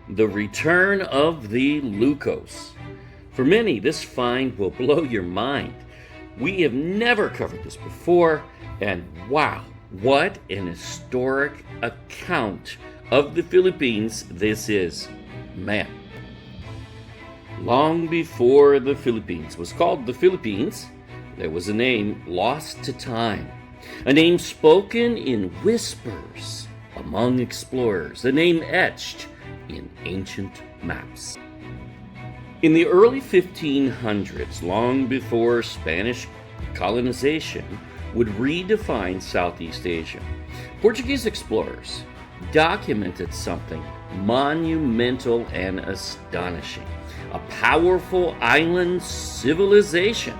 the return of the Lucose. For many, this find will blow your mind. We have never covered this before, and wow, what an historic account of the Philippines this is. Man. Long before the Philippines was called the Philippines, there was a name lost to time, a name spoken in whispers among explorers, a name etched in ancient maps. In the early 1500s, long before Spanish colonization would redefine Southeast Asia, Portuguese explorers documented something monumental and astonishing, a powerful island civilization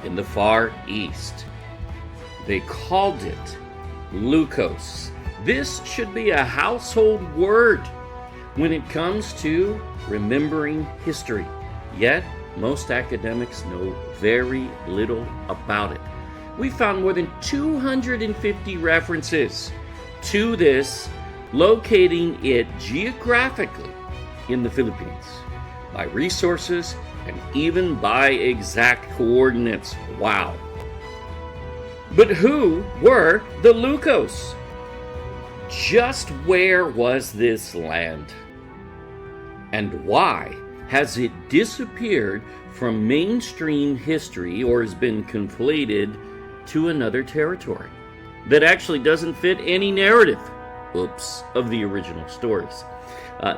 in the Far East. They called it Lucose. This should be a household word when it comes to remembering history. Yet, most academics know very little about it. We found more than 250 references to this, locating it geographically in the Philippines, by resources and even by exact coordinates. Wow. But who were the Lucose? Just where was this land? And why has it disappeared from mainstream history or has been conflated to another territory that actually doesn't fit any narrative, of the original stories?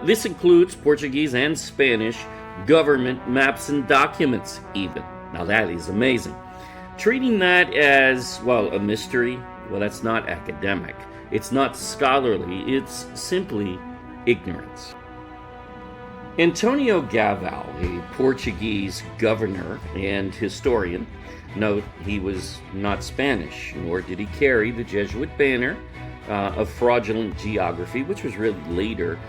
This includes Portuguese and Spanish government maps and documents even. Now that is amazing. Treating that as, a mystery, that's not academic. It's not scholarly. It's simply ignorance. Antonio Galvão, a Portuguese governor and historian, note he was not Spanish, nor did he carry the Jesuit banner of fraudulent geography, which was really later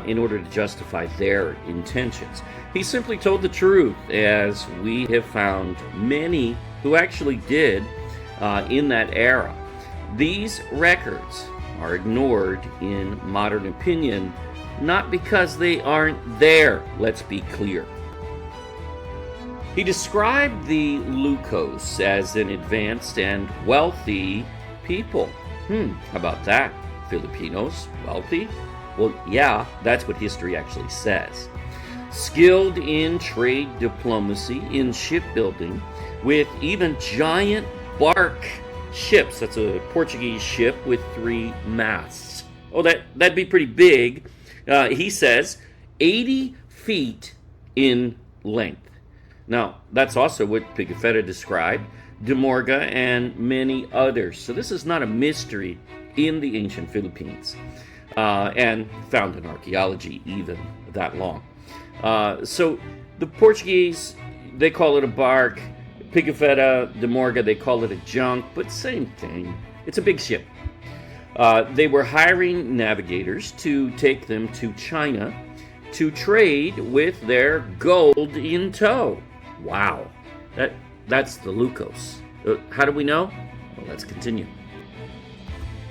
in order to justify their intentions. He simply told the truth, as we have found many who actually did in that era. These records are ignored in modern opinion, not because they aren't there, let's be clear. He described the Lucose as an advanced and wealthy people. How about that? Filipinos, wealthy? Well, yeah, that's what history actually says. Skilled in trade diplomacy, in shipbuilding, with even giant bark ships. That's a Portuguese ship with 3 masts. Oh, that'd be pretty big. He says 80 feet in length. Now, that's also what Pigafetta described, De Morga, and many others. So this is not a mystery in the ancient Philippines, and found in archaeology even that long. So the Portuguese, they call it a bark. Pigafetta, De Morga, they call it a junk, but same thing. It's a big ship. They were hiring navigators to take them to China to trade with their gold in tow. Wow, that's the Lucose. How do we know? Well, let's continue.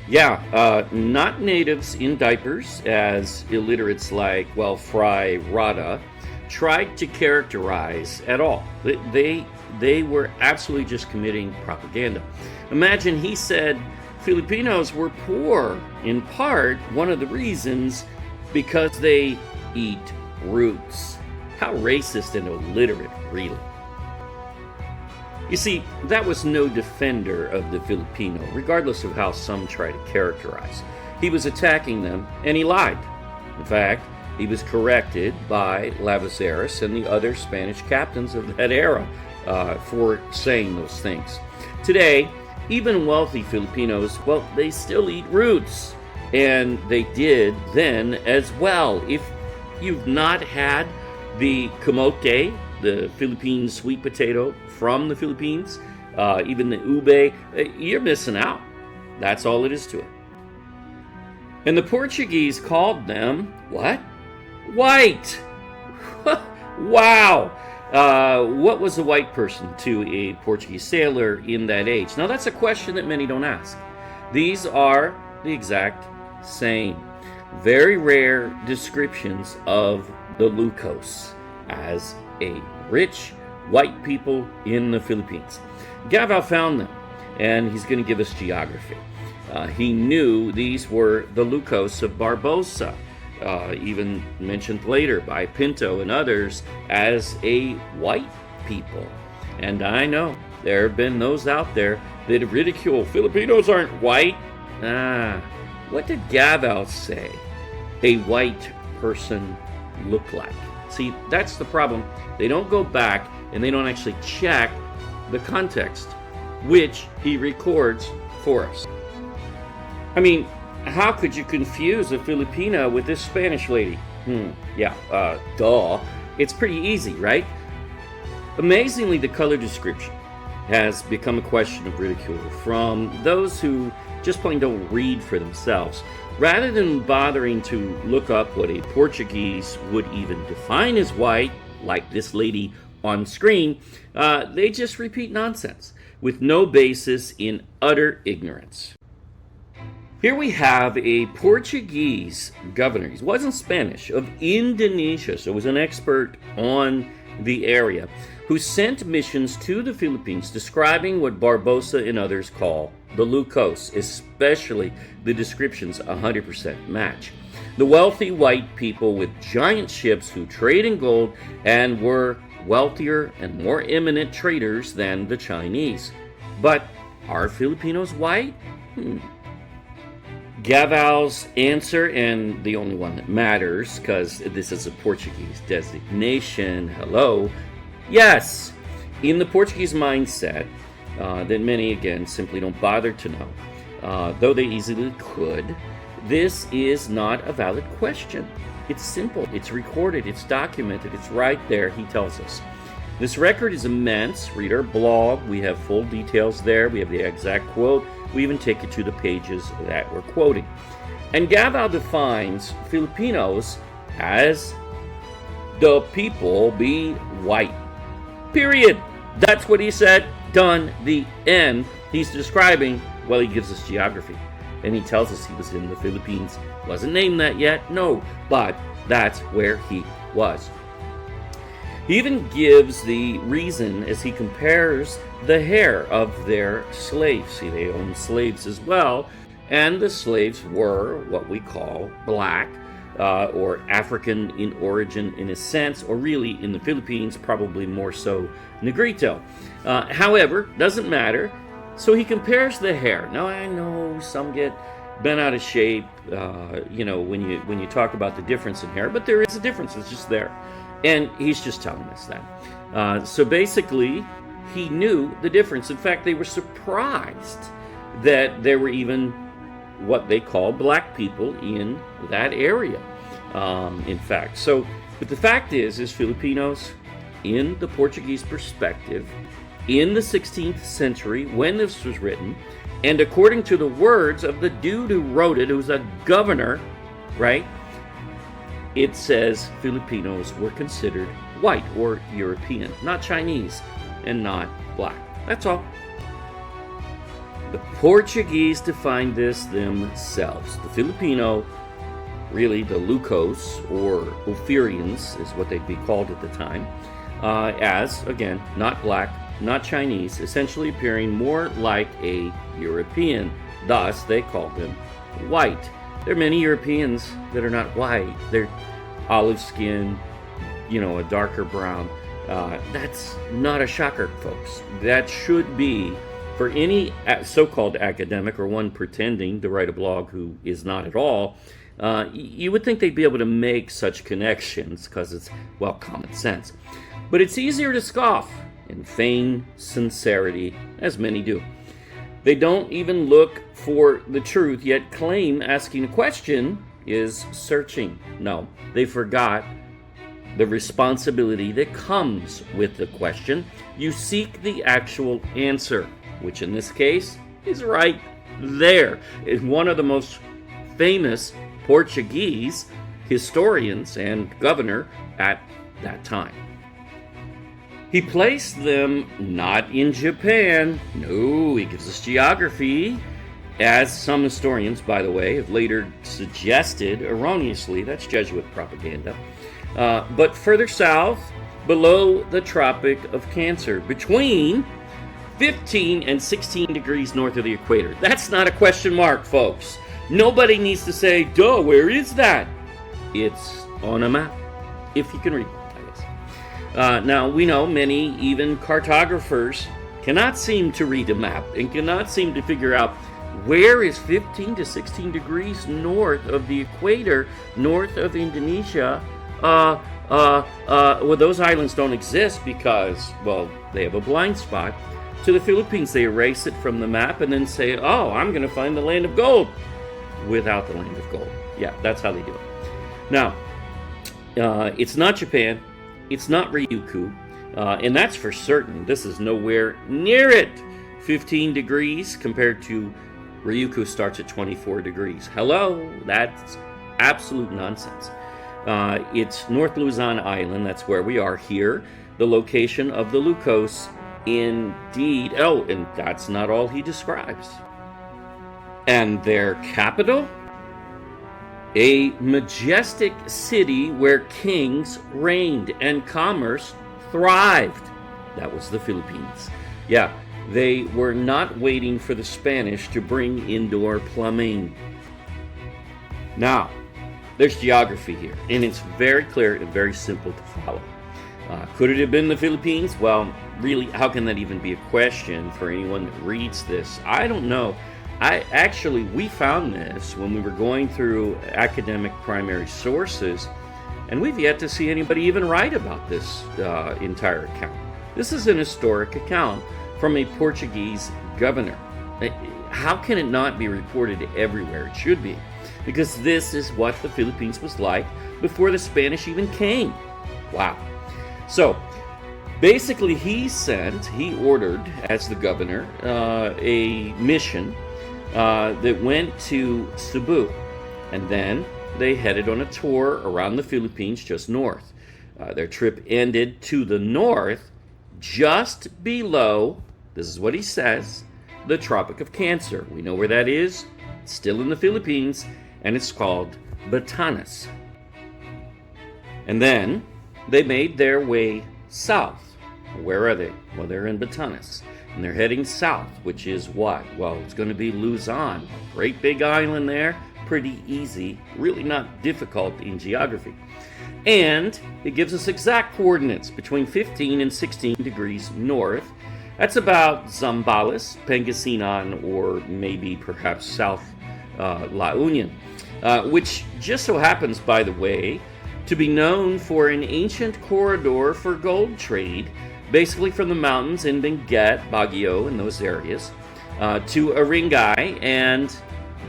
Not natives in diapers, as illiterates like, Fry Rada tried to characterize at all. They were absolutely just committing propaganda. Imagine he said Filipinos were poor, in part, one of the reasons, because they eat roots. How racist and illiterate, really. You see, that was no defender of the Filipino, regardless of how some try to characterize. He was attacking them, and he lied. In fact, he was corrected by Lavaseras and the other Spanish captains of that era for saying those things. Today, even wealthy Filipinos, they still eat roots. And they did then as well. If you've not had the camote, the Philippine sweet potato from the Philippines, even the ube, you're missing out. That's all it is to it. And the Portuguese called them, what? White! Wow! What was a white person to a Portuguese sailor in that age? Now, that's a question that many don't ask. These are the exact same. very rare descriptions of the Lucose as a rich white people in the Philippines. Galvão found them, and he's going to give us geography. He knew these were the Lucose of Barbosa, even mentioned later by Pinto and others as a white people. And I know there have been those out there that ridicule Filipinos aren't white. What did Galvão say a white person look like? See, that's the problem. They don't go back and they don't actually check the context, which he records for us. I mean, how could you confuse a Filipina with this Spanish lady? Duh. It's pretty easy, right? Amazingly, the color description has become a question of ridicule from those who just plain don't read for themselves. Rather than bothering to look up what a Portuguese would even define as white, like this lady on screen, they just repeat nonsense with no basis in utter ignorance. Here we have a Portuguese governor. He wasn't Spanish, of Indonesia, so was an expert on the area, who sent missions to the Philippines describing what Barbosa and others call the Lucose, especially the descriptions 100% match. The wealthy white people with giant ships who trade in gold and were wealthier and more eminent traders than the Chinese. But are Filipinos white? Galvão's answer, and the only one that matters because this is a Portuguese designation, yes, in the Portuguese mindset that many, again, simply don't bother to know, though they easily could, this is not a valid question. It's simple, it's recorded, it's documented, it's right there, he tells us. This record is immense. Read our blog. We have full details there. We have the exact quote. We even take you to the pages that we're quoting. And Galvão defines Filipinos as the people be white. Period. That's what he said. Done. The end. He's describing, well, he gives us geography. And he tells us he was in the Philippines. Wasn't named that yet, no, but that's where he was. He even gives the reason as he compares the hair of their slaves. See, they owned slaves as well, and the slaves were what we call black, or African in origin in a sense, or really in the Philippines, probably more so Negrito. However, doesn't matter. So he compares the hair. Now, I know some get bent out of shape, when you talk about the difference in hair, but there is a difference. It's just there. And he's just telling us that. So basically, he knew the difference. In fact, they were surprised that there were even what they call black people in that area, in fact. So, but the fact is Filipinos, in the Portuguese perspective, in the 16th century, when this was written, and according to the words of the dude who wrote it, who's a governor, right? It says Filipinos were considered white or European, not Chinese and not black. That's all. The Portuguese defined this themselves. The Filipino, really the Lucose or Ophirians is what they'd be called at the time, as, again, not black, not Chinese, essentially appearing more like a European. Thus, they called them white. There are many Europeans that are not white. They're olive skin, a darker brown. That's not a shocker, folks. That should be, for any so-called academic or one pretending to write a blog who is not at all, you would think they'd be able to make such connections because it's, well, common sense. But it's easier to scoff and feign sincerity, as many do. They don't even look for the truth, yet claim asking a question is searching. No, they forgot the responsibility that comes with the question. You seek the actual answer, which in this case is right there. It's one of the most famous Portuguese historians and governor at that time. He placed them not in Japan. No, he gives us geography. as some historians, by the way, have later suggested, erroneously, that's Jesuit propaganda, but further south, below the Tropic of Cancer, between 15 and 16 degrees north of the equator. That's not a question mark, folks. Nobody needs to say, duh, where is that? It's on a map, if you can read it, I guess. Now, we know many, even cartographers, cannot seem to read a map and cannot seem to figure out where is 15 to 16 degrees north of the equator, north of Indonesia. Well, those islands don't exist because, well, they have a blind spot to the Philippines. They erase it from the map and then say, oh, I'm going to find the land of gold without the land of gold. Yeah, that's how they do it. Now, it's not Japan. It's not Ryukyu. And that's for certain. This is nowhere near it. 15 degrees compared to Ryukyu starts at 24 degrees. Hello, that's absolute nonsense. It's North Luzon Island. That's where we are here. The location of the Lucose, indeed. Oh, and that's not all he describes. And their capital? A majestic city where kings reigned and commerce thrived. That was the Philippines. Yeah, they were not waiting for the Spanish to bring indoor plumbing. Now, there's geography here, and it's very clear and very simple to follow. Could it have been the Philippines? Well, really, how can that even be a question for anyone that reads this? I don't know. We found this when we were going through academic primary sources, and we've yet to see anybody even write about this entire account. This is an historic account from a Portuguese governor. How can it not be reported everywhere? It should be, because this is what the Philippines was like before the Spanish even came. Wow. So, basically he ordered, as the governor, a mission that went to Cebu, and then they headed on a tour around the Philippines just north. Their trip ended to the north, just below, this is what he says, the Tropic of Cancer. We know where that is. It's still in the Philippines, and it's called Batanes. And then they made their way south. Where are they? Well, they're in Batanes. And they're heading south, which is what? Well, it's going to be Luzon. Great big island there. Pretty easy. Really not difficult in geography. And it gives us exact coordinates between 15 and 16 degrees north. That's about Zambales, Pangasinan, or maybe perhaps South La Union. Which just so happens, by the way, to be known for an ancient corridor for gold trade, basically from the mountains in Benguet, Baguio, and those areas, to Aringay, and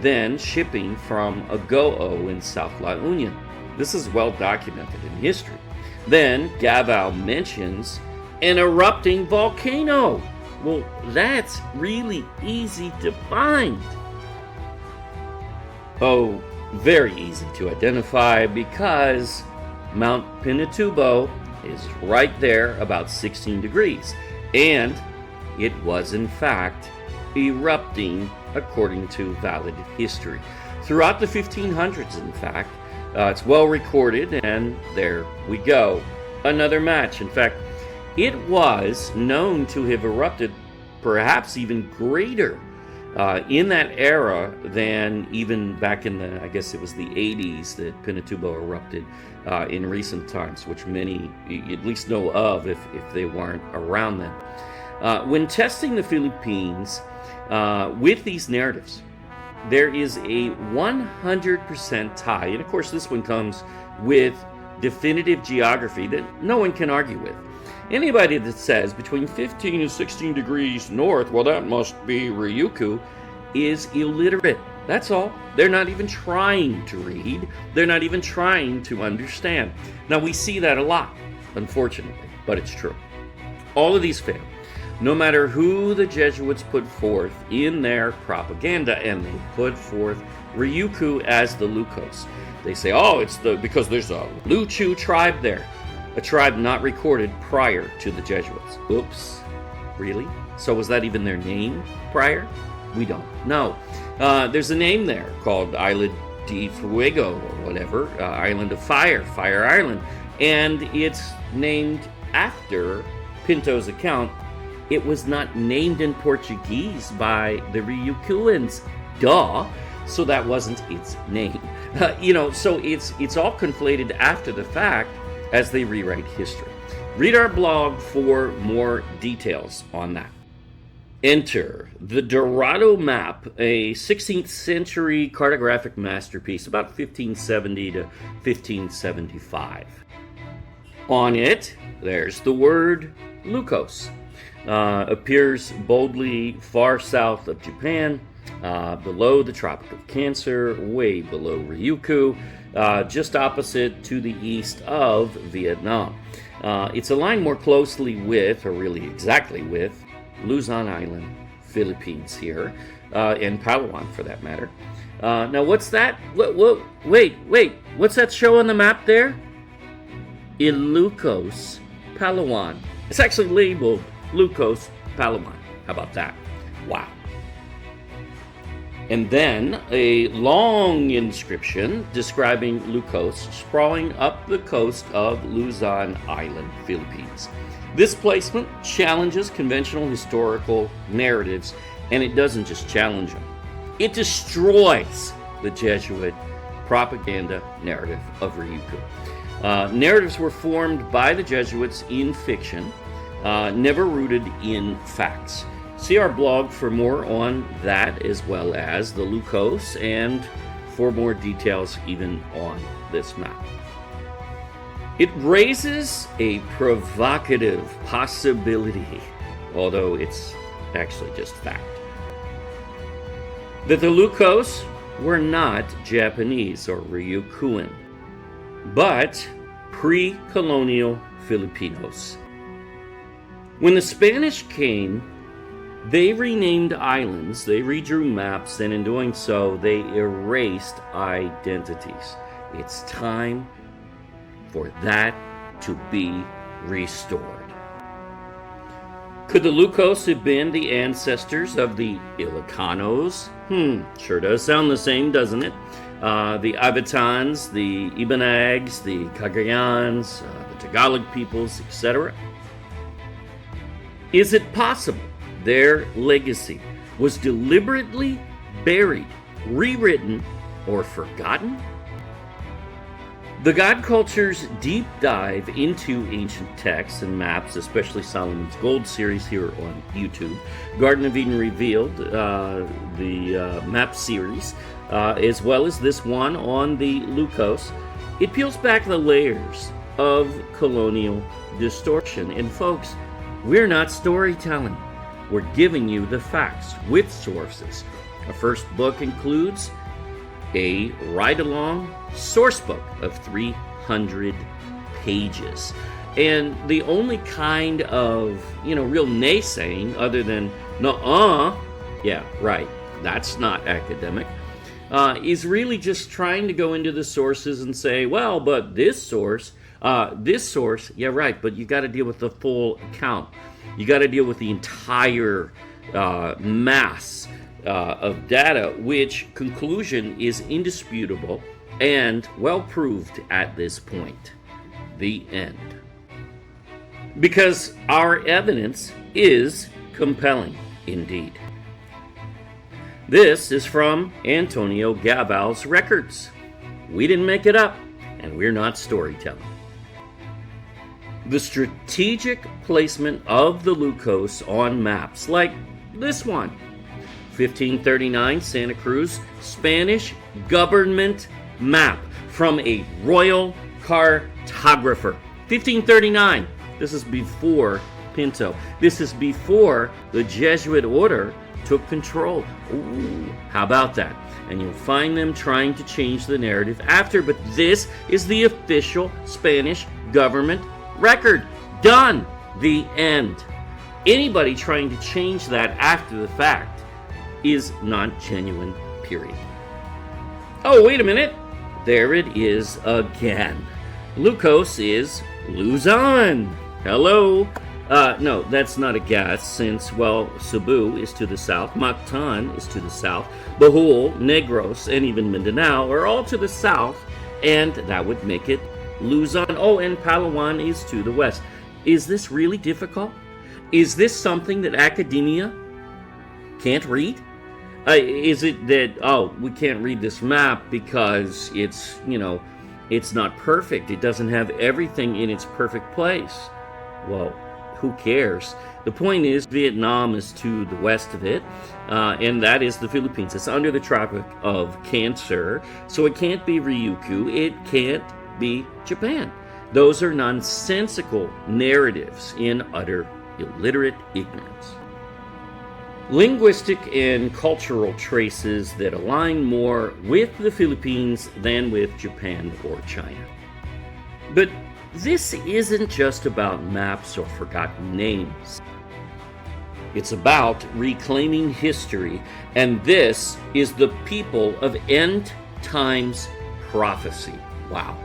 then shipping from Agoo in South La Union. This is well documented in history. Then Galvão mentions an erupting volcano. Well, that's really easy to find. Oh, very easy to identify, because Mount Pinatubo is right there, about 16 degrees. And it was, in fact, erupting according to valid history. Throughout the 1500s, in fact, it's well recorded, and there we go. Another match. In fact, it was known to have erupted perhaps even greater in that era than even back in the, I guess it was the 80s that Pinatubo erupted in recent times, which many at least know of if they weren't around then. When testing the Philippines with these narratives, there is a 100% tie, and of course this one comes with definitive geography that no one can argue with. Anybody that says between 15 and 16 degrees north, well, that must be Ryukyu, is illiterate. That's all. They're not even trying to read. They're not even trying to understand. Now, we see that a lot, unfortunately, but it's true. All of these fail, no matter who the Jesuits put forth in their propaganda, and they put forth Ryukyu as the Lucose. They say, oh, it's because there's a Luchu tribe there. A tribe not recorded prior to the Jesuits. Oops. Really? So was that even their name prior? We don't know. There's a name there called Isla de Fuego or whatever, Island of Fire, Fire Island, and it's named after Pinto's account. It was not named in Portuguese by the Ryukyuans, duh, so that wasn't its name. So it's all conflated after the fact as they rewrite history. Read our blog for more details on that. Enter the Dourado Map, a 16th century cartographic masterpiece, about 1570 to 1575. On it, there's the word Lucose. Appears boldly far south of Japan, below the Tropic of Cancer, way below Ryukyu, just opposite to the east of Vietnam. It's aligned more closely with, or really exactly with, Luzon Island, Philippines here, and Palawan for that matter. Now what's that? Wait, what's that show on the map there? Ilocos, Palawan. It's actually labeled Lucose, Palawan. How about that? Wow. And then a long inscription describing Lucose sprawling up the coast of Luzon Island, Philippines. This placement challenges conventional historical narratives, and it doesn't just challenge them. It destroys the Jesuit propaganda narrative of Ryukyu. Narratives were formed by the Jesuits in fiction, never rooted in facts. See our blog for more on that, as well as the Lucose, and for more details even on this map. It raises a provocative possibility, although it's actually just fact, that the Lucose were not Japanese or Ryukyuan, but pre-colonial Filipinos. When the Spanish came, they renamed islands, they redrew maps, and in doing so, they erased identities. It's time for that to be restored. Could the Lucose have been the ancestors of the Ilocanos? Sure does sound the same, doesn't it? The Avitans, the Ibanags, the Cagayans, the Tagalog peoples, etc. Is it possible their legacy was deliberately buried, rewritten, or forgotten? The God Culture's deep dive into ancient texts and maps, especially Solomon's Gold series here on YouTube, Garden of Eden Revealed, the map series, as well as this one on the Lucose, it peels back the layers of colonial distortion. And folks, we're not storytelling. We're giving you the facts with sources. Our first book includes a ride-along source book of 300 pages. And the only kind of, real naysaying other than, yeah, right, that's not academic, is really just trying to go into the sources and say, well, but this source, yeah, right, but you got to deal with the full account. You got to deal with the entire mass of data, which conclusion is indisputable and well proved at this point. The end. Because our evidence is compelling indeed. This is from Antonio Galvão's records. We didn't make it up, and we're not storytelling. The strategic placement of the Lucose on maps, like this one, 1539 Santa Cruz Spanish government map from a royal cartographer. 1539. This is before Pinto. This is before the Jesuit order took control. Ooh, how about that? And you'll find them trying to change the narrative after, but this is the official Spanish government record. Done. The end. Anybody trying to change that after the fact is not genuine, period. Oh, wait a minute. There it is again. Lucose is Luzon. Hello. No, that's not a guess, since, well, Cebu is to the south, Mactan is to the south, Bohol, Negros, and even Mindanao are all to the south, and that would make it Luzon. Oh, and Palawan is to the west. Is this really difficult? Is this something that academia can't read? Is it that, oh, we can't read this map because it's, it's not perfect. It doesn't have everything in its perfect place. Well, who cares? The point is, Vietnam is to the west of it, and that is the Philippines. It's under the Tropic of Cancer, so it can't be Ryukyu. It can't be Japan. Those are nonsensical narratives in utter illiterate ignorance. Linguistic and cultural traces that align more with the Philippines than with Japan or China. But this isn't just about maps or forgotten names. It's about reclaiming history, and this is the people of end times prophecy. Wow.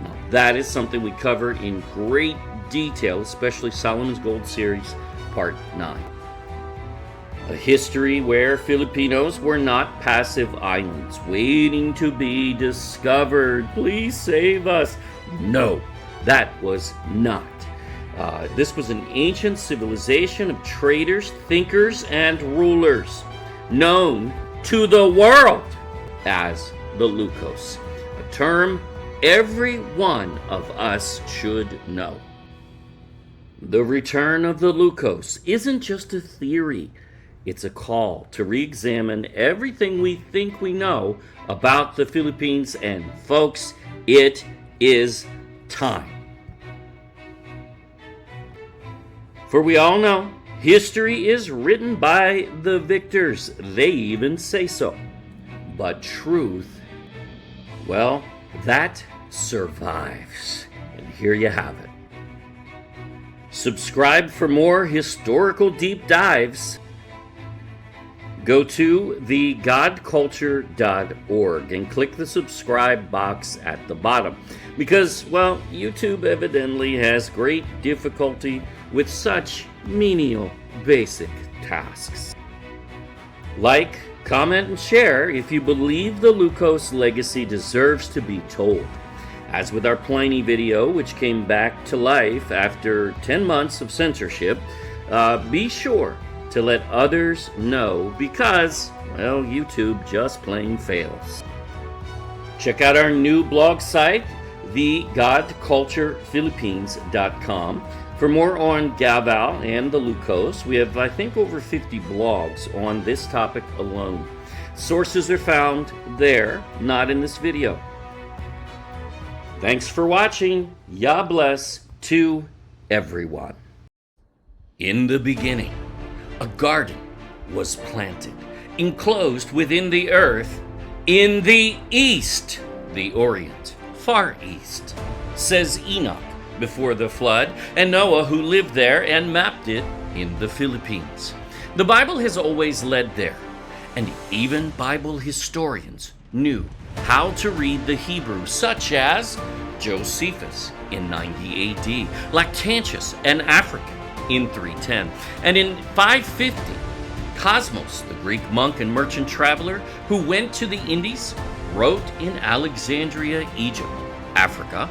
Now, that is something we cover in great detail, especially Solomon's Gold Series, Part 9. A history where Filipinos were not passive islands waiting to be discovered. Please save us. No, that was not. This was an ancient civilization of traders, thinkers, and rulers, known to the world as the Lucose, a term every one of us should know. The return of the Lucose isn't just a theory. It's a call to re-examine everything we think we know about the Philippines, and folks, it is time. For we all know, history is written by the victors. They even say so. But truth, well, that survives. And here you have it. Subscribe for more historical deep dives. Go to thegodculture.org and click the subscribe box at the bottom because, well, YouTube evidently has great difficulty with such menial, basic tasks. Like, comment, and share if you believe the Lucose legacy deserves to be told. As with our Pliny video, which came back to life after 10 months of censorship, be sure to let others know because, well, YouTube just plain fails. Check out our new blog site, thegodculturephilippines.com, for more on Galvão and the Lucose. We have, I think, over 50 blogs on this topic alone. Sources are found there, not in this video. Thanks for watching. Yah bless to everyone. In the beginning, a garden was planted, enclosed within the earth, in the east, the Orient, far east, says Enoch before the flood, and Noah who lived there and mapped it in the Philippines. The Bible has always led there, and even Bible historians knew how to read the Hebrew, such as Josephus in 90 AD, Lactantius and African in 310. And in 550, Cosmos, the Greek monk and merchant traveler who went to the Indies, wrote in Alexandria, Egypt, Africa,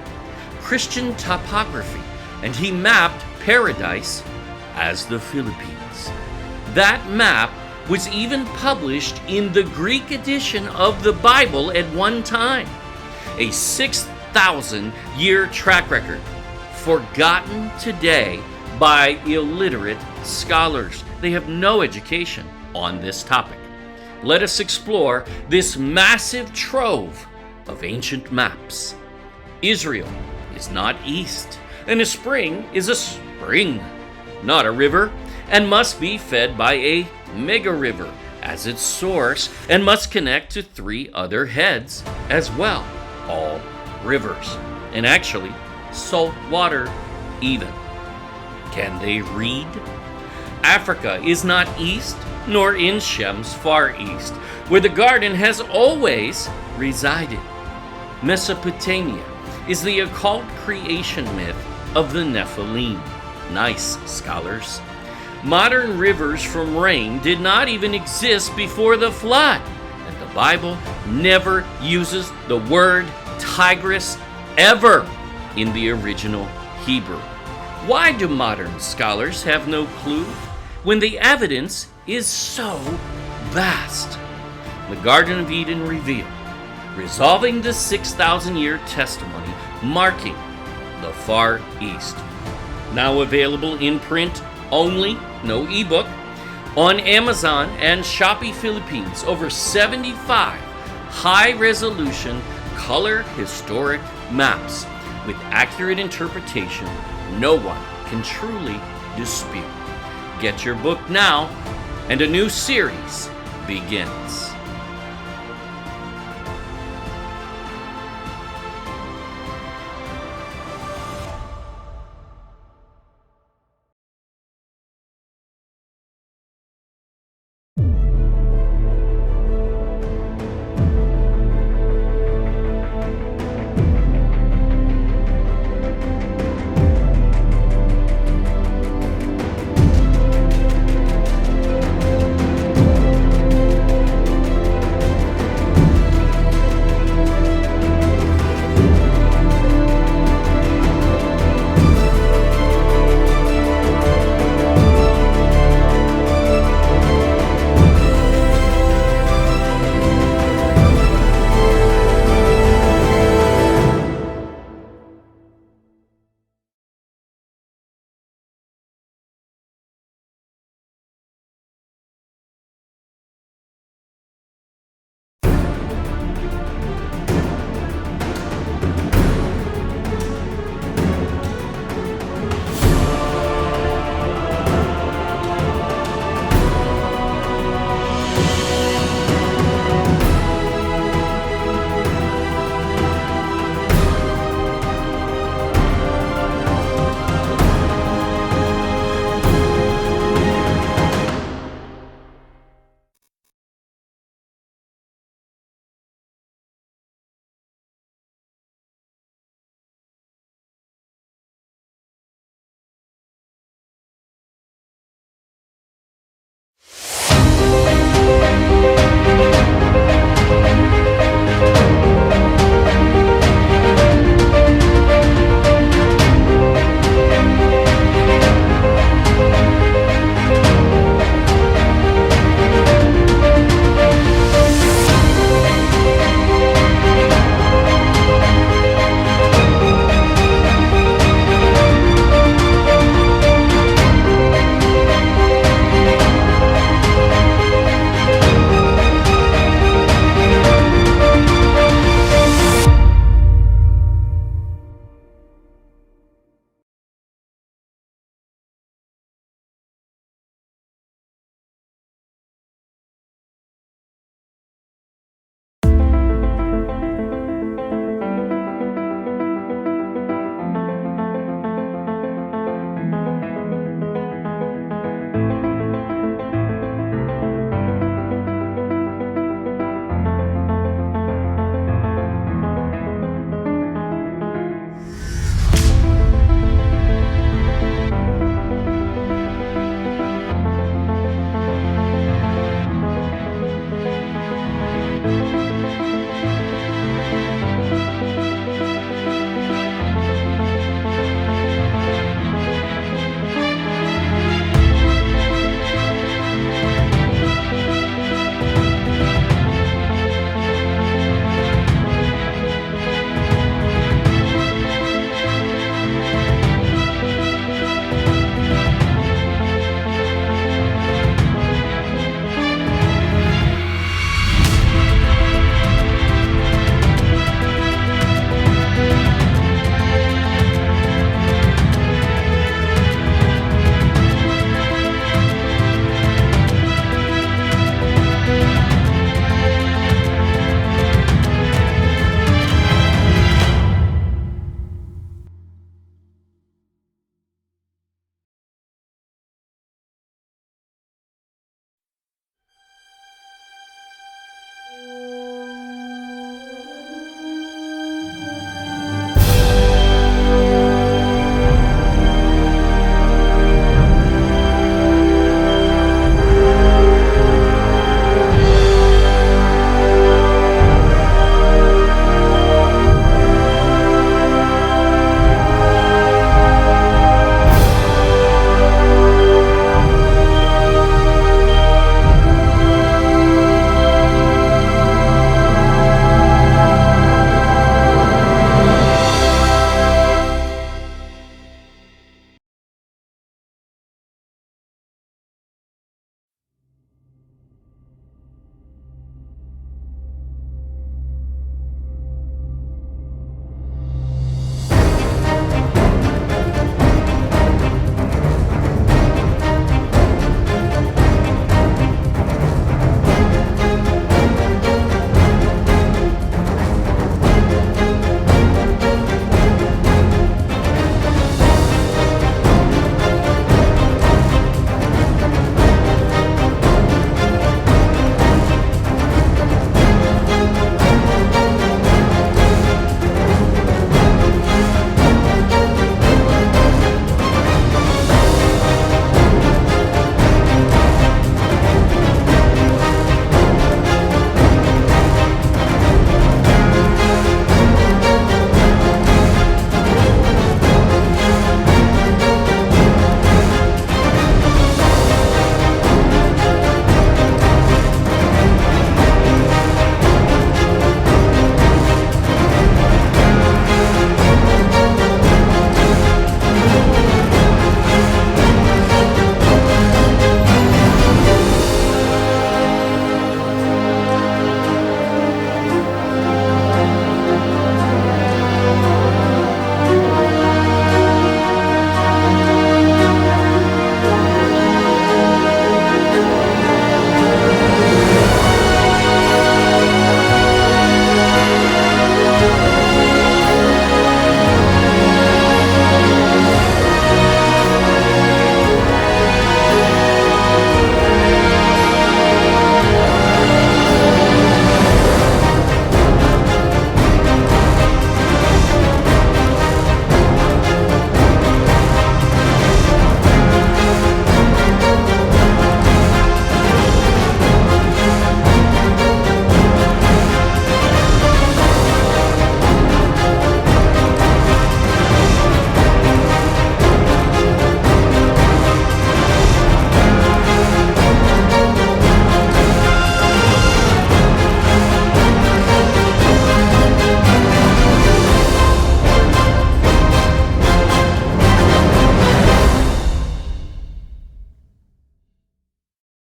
Christian topography, and he mapped paradise as the Philippines. That map was even published in the Greek edition of the Bible at one time. A 6,000-year track record, forgotten today by illiterate scholars. They have no education on this topic. Let us explore this massive trove of ancient maps. Israel is not east, and a spring is a spring, not a river, and must be fed by a mega river as its source, and must connect to 3 other heads as well, all rivers, and actually salt water even. Can they read? Africa is not east, nor in Shem's far east, where the garden has always resided. Mesopotamia is the occult creation myth of the Nephilim. Nice, scholars. Modern rivers from rain did not even exist before the flood, and the Bible never uses the word Tigris ever in the original Hebrew. Why do modern scholars have no clue when the evidence is so vast? The Garden of Eden revealed, resolving the 6,000-year testimony marking the Far East. Now available in print only, no ebook, on Amazon and Shopee Philippines. Over 75 high-resolution color historic maps with accurate interpretation no one can truly dispute. Get your book now, and a new series begins.